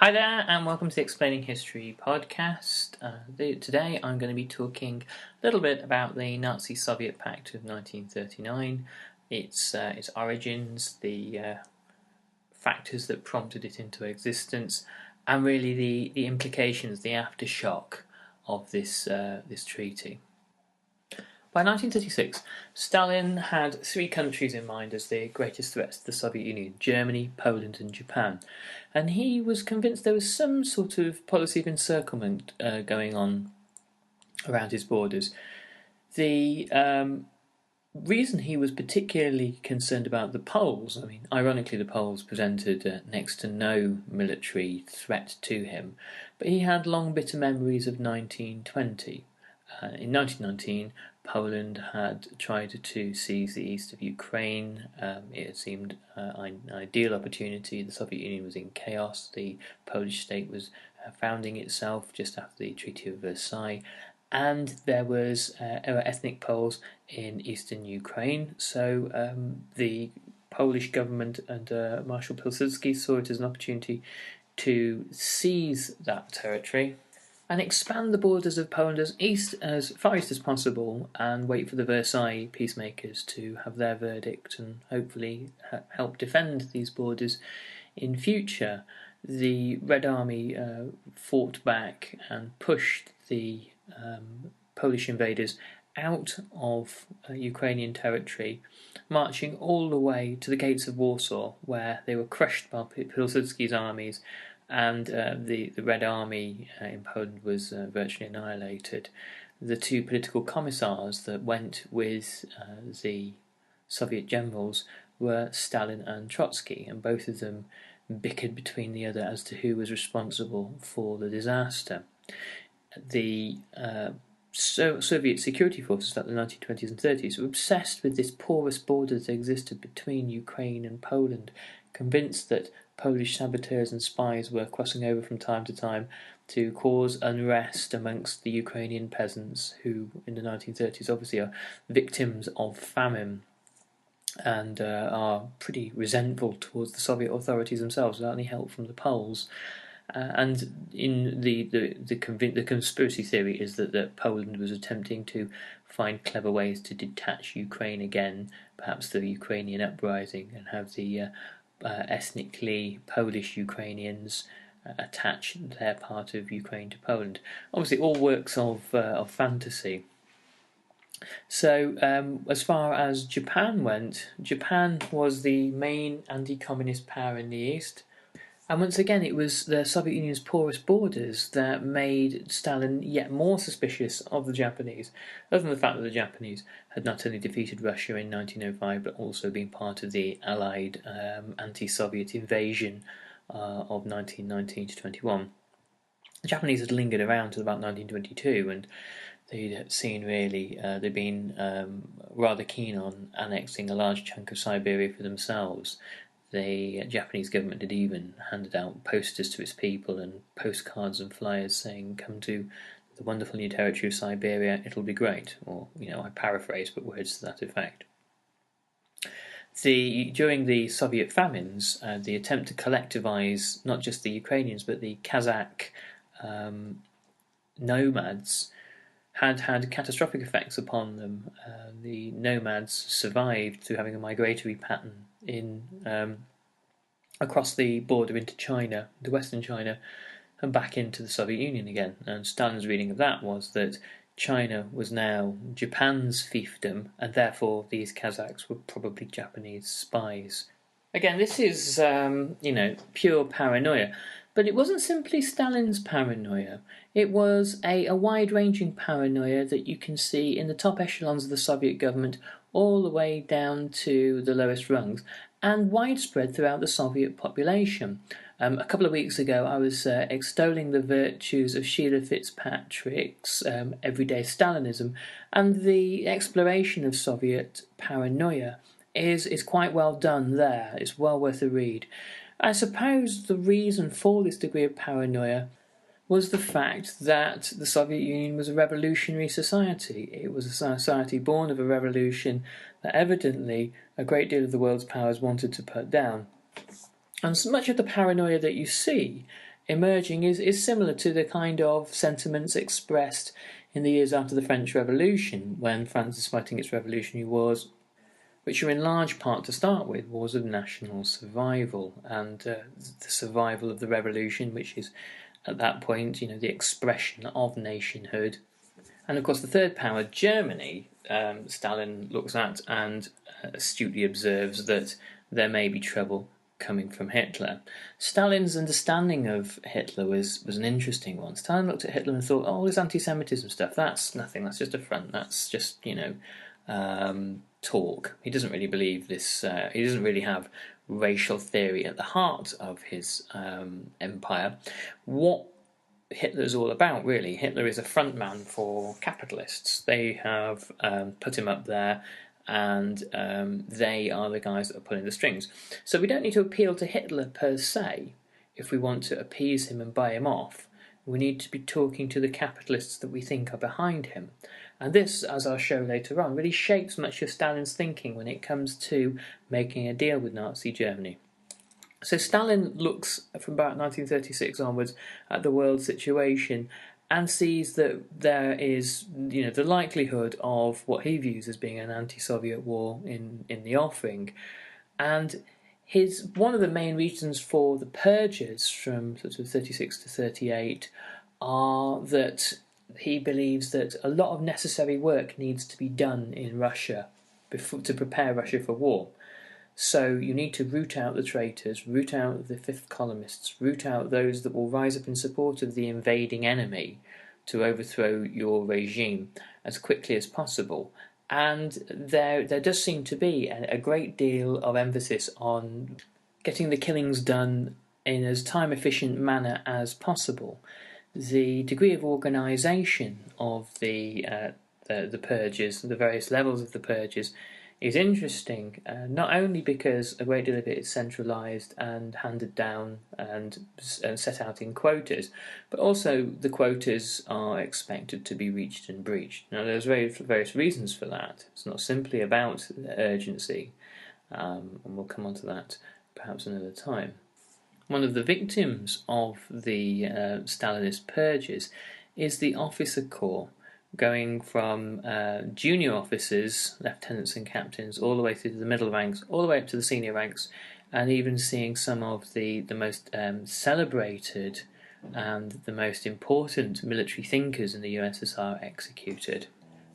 Hi there, and welcome to the Explaining History podcast. Today I'm going to be talking a little bit about the Nazi-Soviet Pact of 1939, its origins, the factors that prompted it into existence, and really the implications, the aftershock of this treaty. By 1936, Stalin had three countries in mind as the greatest threats to the Soviet Union: Germany, Poland and Japan. And he was convinced there was some sort of policy of encirclement going on around his borders. The reason he was particularly concerned about the Poles, ironically the Poles presented next to no military threat to him, but he had long bitter memories of 1920. In 1919, Poland had tried to seize the east of Ukraine. It had seemed an ideal opportunity. The Soviet Union was in chaos. The Polish state was founding itself just after the Treaty of Versailles. And there were ethnic Poles in eastern Ukraine. So the Polish government under Marshal Pilsudski saw it as an opportunity to seize that territory and expand the borders of Poland as far east as possible, and wait for the Versailles peacemakers to have their verdict and hopefully help defend these borders in future. The Red Army fought back and pushed the Polish invaders out of Ukrainian territory, marching all the way to the gates of Warsaw, where they were crushed by Pilsudski's armies, and the Red Army in Poland was virtually annihilated. The two political commissars that went with the Soviet generals were Stalin and Trotsky, and both of them bickered between the other as to who was responsible for the disaster. The Soviet security forces throughout the 1920s and 30s were obsessed with this porous border that existed between Ukraine and Poland, convinced that Polish saboteurs and spies were crossing over from time to time to cause unrest amongst the Ukrainian peasants, who in the 1930s obviously are victims of famine and are pretty resentful towards the Soviet authorities themselves without any help from the Poles. And in the conspiracy theory is that Poland was attempting to find clever ways to detach Ukraine again, perhaps the Ukrainian uprising, and have the ethnically Polish Ukrainians attach their part of Ukraine to Poland. Obviously, all works of fantasy. So, as far as Japan went, Japan was the main anti-communist power in the East. And once again, it was the Soviet Union's porous borders that made Stalin yet more suspicious of the Japanese, other than the fact that the Japanese had not only defeated Russia in 1905, but also been part of the Allied anti-Soviet invasion of 1919 to 21. The Japanese had lingered around till about 1922, and they'd seen they'd been rather keen on annexing a large chunk of Siberia for themselves. The Japanese government had even handed out posters to its people and postcards and flyers saying, "Come to the wonderful new territory of Siberia, it'll be great." Or, I paraphrase, but words to that effect. During the Soviet famines, the attempt to collectivize not just the Ukrainians but the Kazakh nomads had catastrophic effects upon them. The nomads survived through having a migratory pattern across the border into China, to Western China, and back into the Soviet Union again. And Stalin's reading of that was that China was now Japan's fiefdom, and therefore these Kazakhs were probably Japanese spies. Again, this is, pure paranoia. But it wasn't simply Stalin's paranoia. It was a wide-ranging paranoia that you can see in the top echelons of the Soviet government all the way down to the lowest rungs, and widespread throughout the Soviet population. A couple of weeks ago, I was extolling the virtues of Sheila Fitzpatrick's Everyday Stalinism, and the exploration of Soviet paranoia is quite well done there. It's well worth a read. I suppose the reason for this degree of paranoia was the fact that the Soviet Union was a revolutionary society. It was a society born of a revolution that evidently a great deal of the world's powers wanted to put down. And so much of the paranoia that you see emerging is similar to the kind of sentiments expressed in the years after the French Revolution, when France is fighting its revolutionary wars, which are in large part, to start with, wars of national survival, and the survival of the revolution, which is at that point, the expression of nationhood. And of course, the third power, Germany, Stalin looks at and astutely observes that there may be trouble coming from Hitler. Stalin's understanding of Hitler was an interesting one. Stalin looked at Hitler and thought, oh, this anti-Semitism stuff, that's nothing, that's just a front, that's just, talk. He doesn't really believe this, he doesn't really have racial theory at the heart of his empire. What Hitler's all about, really. Hitler is a frontman for capitalists. They have put him up there, and they are the guys that are pulling the strings. So we don't need to appeal to Hitler per se if we want to appease him and buy him off. We need to be talking to the capitalists that we think are behind him. And this, as I'll show later on, really shapes much of Stalin's thinking when it comes to making a deal with Nazi Germany. So Stalin looks from about 1936 onwards at the world situation and sees that there is, the likelihood of what he views as being an anti-Soviet war in the offing. And one of the main reasons for the purges from sort of 36 to 38 are that he believes that a lot of necessary work needs to be done in Russia to prepare Russia for war. So you need to root out the traitors, root out the fifth columnists, root out those that will rise up in support of the invading enemy to overthrow your regime as quickly as possible. And there does seem to be a great deal of emphasis on getting the killings done in as time-efficient manner as possible. The degree of organisation of the purges, the various levels of the purges, is interesting, not only because a great deal of it is centralised and handed down and set out in quotas, but also the quotas are expected to be reached and breached. Now, there's various reasons for that. It's not simply about urgency, and we'll come on to that perhaps another time. One of the victims of the Stalinist purges is the officer corps, going from junior officers, lieutenants and captains, all the way through to the middle ranks, all the way up to the senior ranks, and even seeing some of the most celebrated and the most important military thinkers in the USSR executed.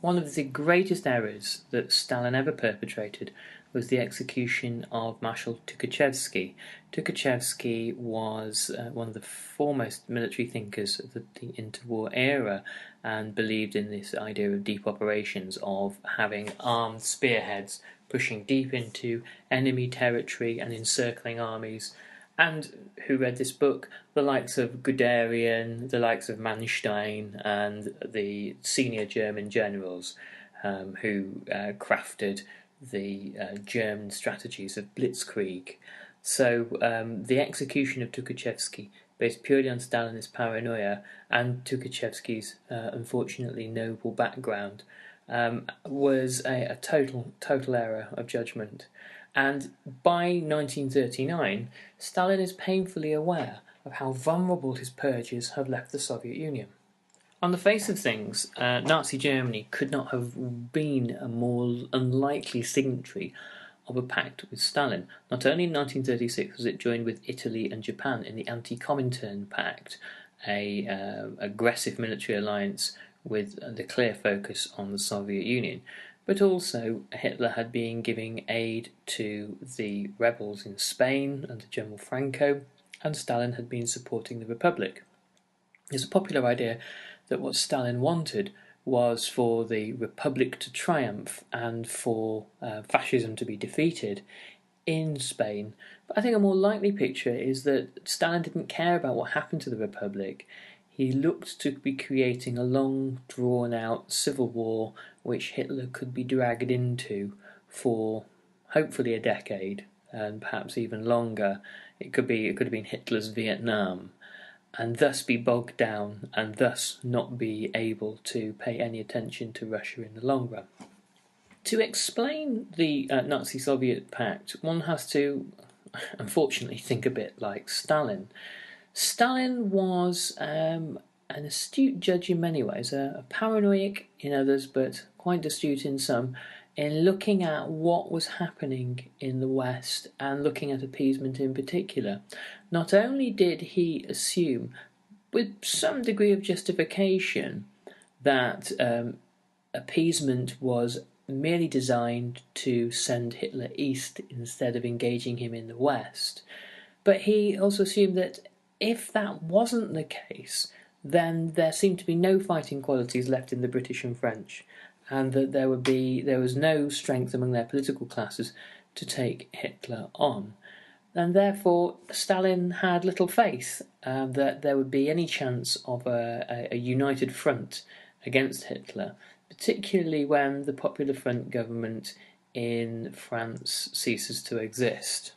One of the greatest errors that Stalin ever perpetrated was the execution of Marshal Tukhachevsky. Tukhachevsky was one of the foremost military thinkers of the interwar era, and believed in this idea of deep operations, of having armed spearheads pushing deep into enemy territory and encircling armies. And who read this book? The likes of Guderian, the likes of Manstein, and the senior German generals who crafted the German strategies of blitzkrieg. So the execution of Tukhachevsky, based purely on Stalinist paranoia and Tukhachevsky's unfortunately noble background, was a total error of judgment. And by 1939, Stalin is painfully aware of how vulnerable his purges have left the Soviet Union. On the face of things, Nazi Germany could not have been a more unlikely signatory of a pact with Stalin. Not only in 1936 was it joined with Italy and Japan in the Anti-Comintern Pact, an aggressive military alliance with the clear focus on the Soviet Union, but also Hitler had been giving aid to the rebels in Spain under General Franco, and Stalin had been supporting the Republic. There's a popular idea that what Stalin wanted was for the Republic to triumph and for fascism to be defeated in Spain. But I think a more likely picture is that Stalin didn't care about what happened to the Republic. He looked to be creating a long, drawn-out civil war which Hitler could be dragged into for hopefully a decade, and perhaps even longer. It could have been Hitler's Vietnam, and thus be bogged down, and thus not be able to pay any attention to Russia in the long run. To explain the Nazi-Soviet Pact, one has to, unfortunately, think a bit like Stalin. Stalin was an astute judge in many ways, a paranoid in others, but quite astute in some, in looking at what was happening in the West and looking at appeasement in particular. Not only did he assume, with some degree of justification, that appeasement was merely designed to send Hitler east instead of engaging him in the West, but he also assumed that if that wasn't the case, then there seemed to be no fighting qualities left in the British and French, and that there was no strength among their political classes to take Hitler on. And therefore, Stalin had little faith that there would be any chance of a united front against Hitler, particularly when the Popular Front government in France ceases to exist.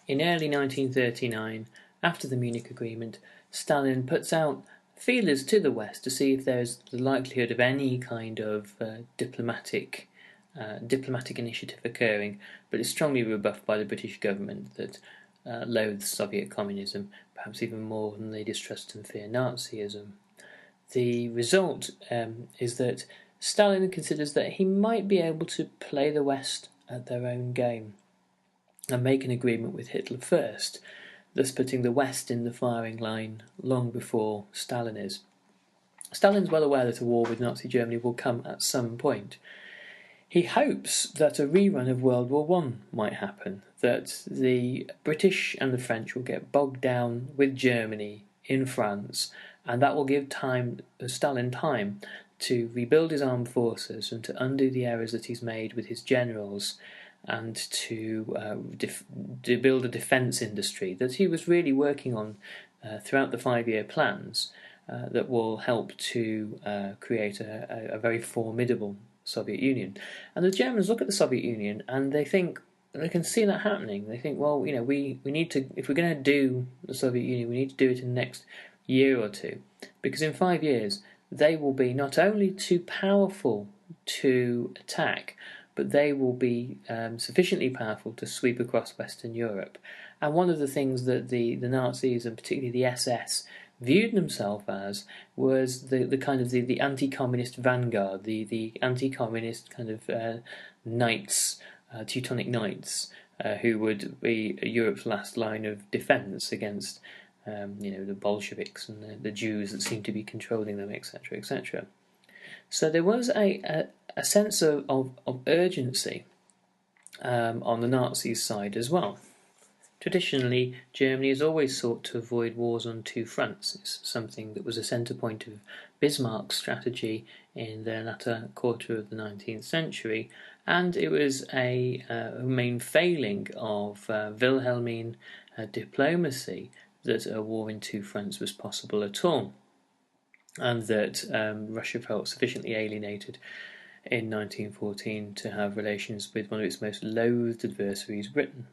In early 1939, after the Munich Agreement, Stalin puts out feelers to the West to see if there's the likelihood of any kind of diplomatic initiative occurring, but is strongly rebuffed by the British government that loathes Soviet communism, perhaps even more than they distrust and fear Nazism. The result is that Stalin considers that he might be able to play the West at their own game and make an agreement with Hitler first, thus putting the West in the firing line long before Stalin is. Stalin's well aware that a war with Nazi Germany will come at some point. He hopes that a rerun of World War I might happen, that the British and the French will get bogged down with Germany in France, and that will give Stalin time to rebuild his armed forces and to undo the errors that he's made with his generals, and to build a defence industry that he was really working on throughout the 5-year plans that will help to create a very formidable Soviet Union. And the Germans look at the Soviet Union and they think, they can see that happening. They think, well, we need to, if we're going to do the Soviet Union, we need to do it in the next year or two, because in 5 years they will be not only too powerful to attack, but they will be sufficiently powerful to sweep across Western Europe. And one of the things that the Nazis, and particularly the SS, viewed themselves as was the kind of the anti-communist vanguard, the anti-communist kind of knights, Teutonic knights, who would be Europe's last line of defence against the Bolsheviks and the Jews that seemed to be controlling them, etc., etc. So there was a sense of urgency on the Nazis' side as well. Traditionally, Germany has always sought to avoid wars on two fronts. It's something that was a centre point of Bismarck's strategy in the latter quarter of the 19th century, and it was a main failing of Wilhelmine diplomacy that a war in two fronts was possible at all, and that Russia felt sufficiently alienated in 1914 to have relations with one of its most loathed adversaries, Britain.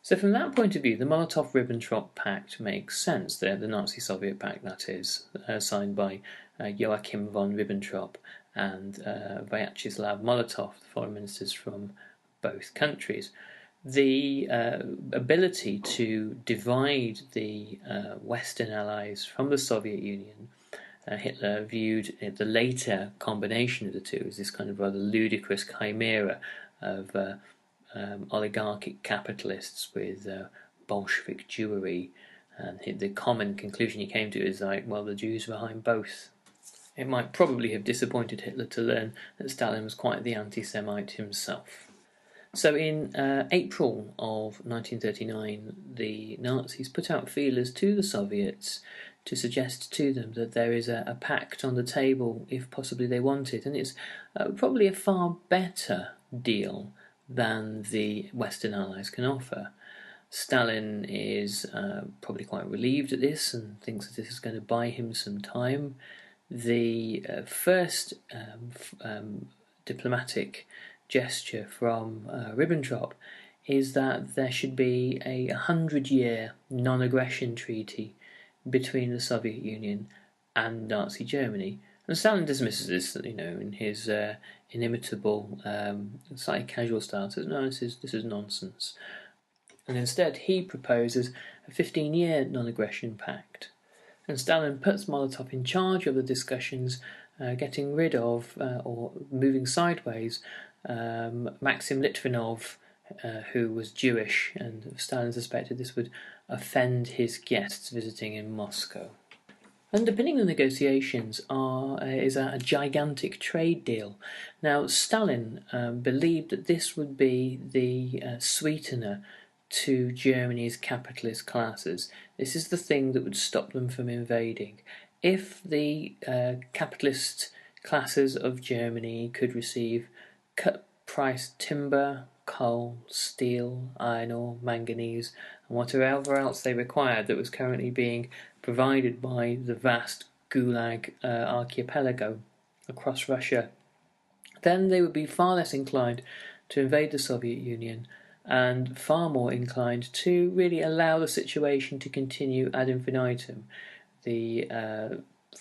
So from that point of view, the Molotov-Ribbentrop Pact makes sense. The Nazi-Soviet Pact, that is, signed by Joachim von Ribbentrop and Vyacheslav Molotov, the foreign ministers from both countries. The ability to divide the Western allies from the Soviet Union, Hitler viewed the later combination of the two as this kind of rather ludicrous chimera of oligarchic capitalists with Bolshevik Jewry, and the common conclusion he came to is like, well, the Jews were behind both. It might probably have disappointed Hitler to learn that Stalin was quite the anti-Semite himself. So in April of 1939, the Nazis put out feelers to the Soviets to suggest to them that there is a pact on the table if possibly they want it, and it's probably a far better deal than the Western Allies can offer. Stalin is probably quite relieved at this and thinks that this is going to buy him some time. The first diplomatic gesture from Ribbentrop is that there should be a 100-year non-aggression treaty between the Soviet Union and Nazi Germany. And Stalin dismisses this, in his inimitable, slightly casual style. Says, no, this is nonsense. and instead he proposes a 15-year non-aggression pact. And Stalin puts Molotov in charge of the discussions, getting rid of, or moving sideways, Maxim Litvinov, who was Jewish, and Stalin suspected this would offend his guests visiting in Moscow. Underpinning the negotiations is a gigantic trade deal. Now, Stalin believed that this would be the sweetener to Germany's capitalist classes. This is the thing that would stop them from invading. If the capitalist classes of Germany could receive cut-price timber, coal, steel, iron ore, manganese, and whatever else they required that was currently being provided by the vast Gulag archipelago across Russia, then they would be far less inclined to invade the Soviet Union and far more inclined to really allow the situation to continue ad infinitum.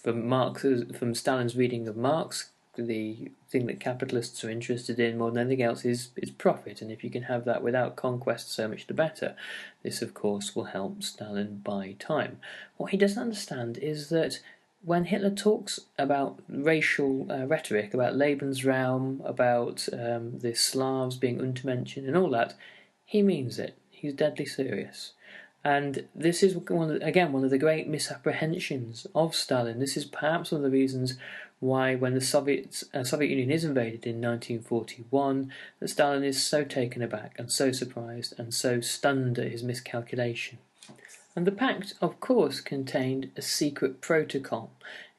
From Stalin's reading of Marx, the thing that capitalists are interested in more than anything else is profit, and if you can have that without conquest, so much the better. This, of course, will help Stalin buy time. What he doesn't understand is that when Hitler talks about racial rhetoric, about Lebensraum, about the Slavs being Untermenschen and all that, he means it. He's deadly serious. And this is, one of the great misapprehensions of Stalin. This is perhaps one of the reasons why, when the Soviet Union is invaded in 1941, that Stalin is so taken aback and so surprised and so stunned at his miscalculation. And the pact, of course, contained a secret protocol.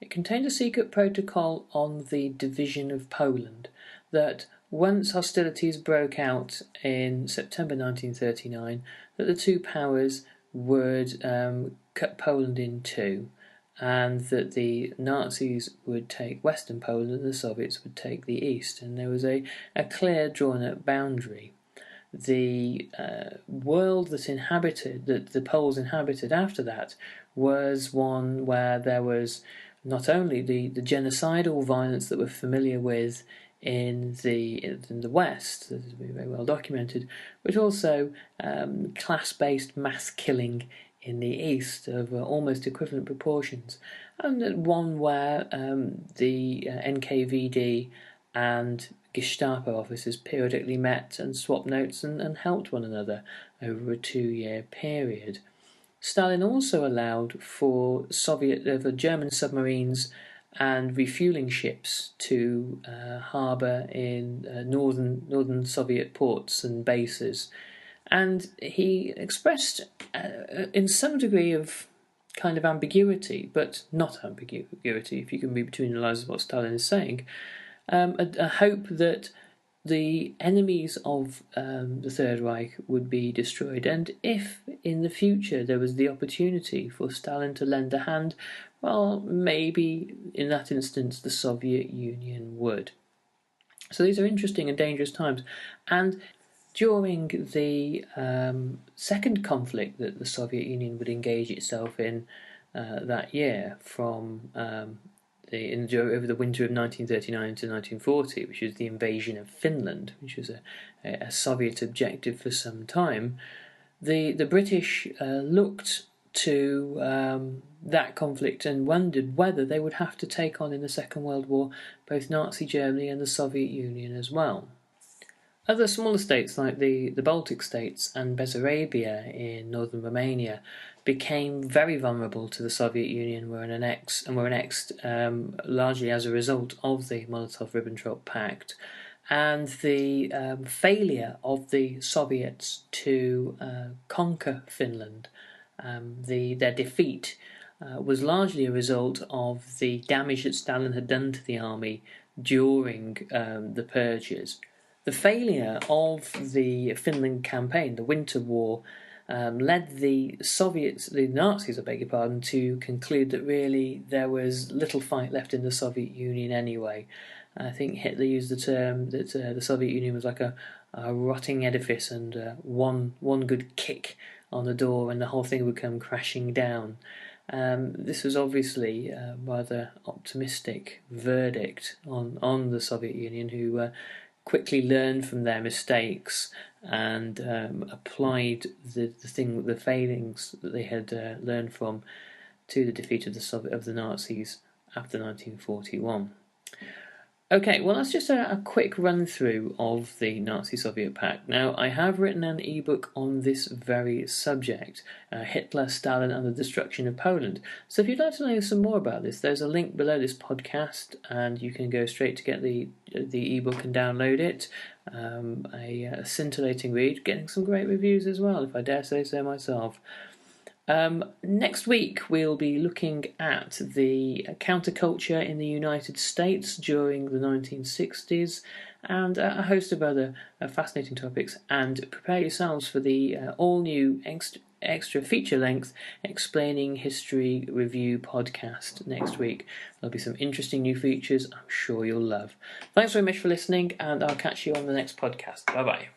It contained a secret protocol on the division of Poland, that once hostilities broke out in September 1939, that the two powers would cut Poland in two, and that the Nazis would take Western Poland and the Soviets would take the East, and there was a clear drawn-up boundary. The world that the Poles inhabited after that was one where there was not only the genocidal violence that we're familiar with in the West, that has been very well documented, but also class-based mass killing in the East of almost equivalent proportions, and one where the NKVD and Gestapo officers periodically met and swapped notes and helped one another over a 2-year period. Stalin also allowed for German submarines and refueling ships to harbour in northern Soviet ports and bases, and he expressed in some degree of kind of ambiguity, but not ambiguity, if you can read between the lines of what Stalin is saying, a hope that the enemies of the Third Reich would be destroyed, and if in the future there was the opportunity for Stalin to lend a hand, well, maybe in that instance the Soviet Union would. So these are interesting and dangerous times, and during the second conflict that the Soviet Union would engage itself in that year, from over the winter of 1939 to 1940, which was the invasion of Finland, which was a Soviet objective for some time, the British looked to that conflict and wondered whether they would have to take on in the Second World War both Nazi Germany and the Soviet Union as well. Other smaller states like the Baltic states and Bessarabia in northern Romania became very vulnerable to the Soviet Union, were annexed largely as a result of the Molotov-Ribbentrop Pact, and the failure of the Soviets to conquer Finland. Their defeat was largely a result of the damage that Stalin had done to the army during the purges. The failure of the Finland campaign, the Winter War, led the Nazis, to conclude that really there was little fight left in the Soviet Union anyway. I think Hitler used the term that the Soviet Union was like a rotting edifice, and one good kick on the door and the whole thing would come crashing down. This was obviously a rather optimistic verdict on the Soviet Union, who quickly learned from their mistakes and applied the failings that they had learned from to the defeat of the Nazis after 1941. Okay, well, that's just a quick run through of the Nazi-Soviet Pact. Now, I have written an ebook on this very subject, Hitler, Stalin and the Destruction of Poland. So if you'd like to know some more about this, there's a link below this podcast, and you can go straight to get the ebook and download it. A scintillating read, getting some great reviews as well, if I dare say so myself. Next week we'll be looking at the counterculture in the United States during the 1960s and a host of other fascinating topics, and prepare yourselves for the all-new extra feature-length Explaining History Review podcast next week. There'll be some interesting new features I'm sure you'll love. Thanks very much for listening, and I'll catch you on the next podcast. Bye-bye.